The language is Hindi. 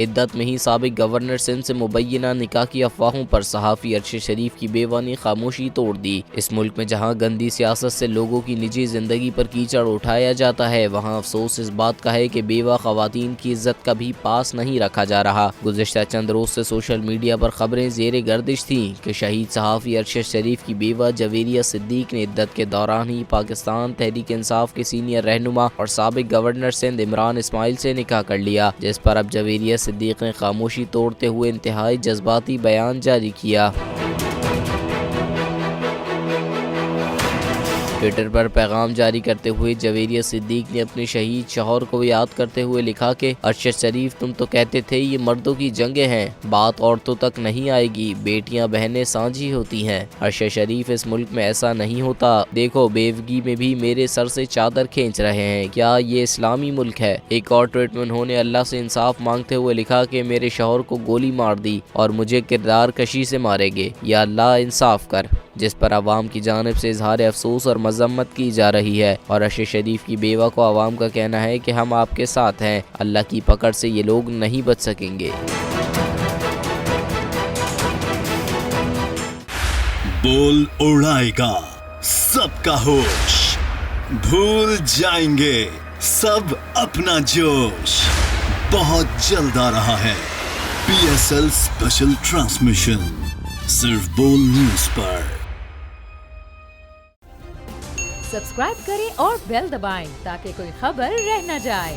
इद्दत में ही साबिक गवर्नर सिंध से मुबैना निकाह की अफवाहों पर सहाफ़ी अरशद शरीफ की बेवा ने खामोशी तोड़ दी। इस मुल्क में जहाँ गंदी सियासत से लोगों की निजी जिंदगी पर कीचड़ उठाया जाता है, वहाँ अफसोस इस बात का है कि बेवा खवातीन की इज्जत का भी पास नहीं रखा जा रहा। गुज़िश्ता चंद रोज से सोशल मीडिया पर खबरें ज़ेरे गर्दिश थी कि शहीद सहाफ़ी अरशद शरीफ की बेवा जवेरिया सिद्दीक ने इद्दत के दौरान ही पाकिस्तान तहरीक इंसाफ के सीनियर रहनुमा और साबिक गवर्नर सिंध इमरान इस्माइल से निकाह कर लिया, जिस पर अब जवेरिया सिद्दीक ने खामोशी तोड़ते हुए इंतहाई जज्बाती बयान जारी किया। ट्विटर पर पैगाम जारी करते हुए जवेरिया सिद्दीक ने अपने शहीद शौहर को याद करते हुए लिखा कि अरशद शरीफ, तुम तो कहते थे ये मर्दों की जंगें हैं, बात औरतों तक नहीं आएगी, बेटियां बहनें साझी होती हैं। अरशद शरीफ, इस मुल्क में ऐसा नहीं होता, देखो बेवगी में भी मेरे सर से चादर खींच रहे हैं, क्या ये इस्लामी मुल्क है। एक और ट्वीट में उन्होंने अल्लाह से इंसाफ मांगते हुए लिखा कि मेरे शौहर को गोली मार दी और मुझे किरदार कशी से मारेंगे, या अल्लाह इंसाफ कर। जिस पर आवाम की जानिब से इजहार अफसोस और मजम्मत की जा रही है और अरशद शरीफ की बेवा को आवाम का कहना है कि हम आपके साथ हैं, अल्लाह की पकड़ से ये लोग नहीं बच सकेंगे। बोल उड़ाएगा सबका होश, भूल जाएंगे सब अपना जोश। बहुत जल्द आ रहा है PSL स्पेशल ट्रांसमिशन, सिर्फ बोल न्यूज पर। सब्सक्राइब करें और बेल दबाएं ताकि कोई खबर रह न जाए।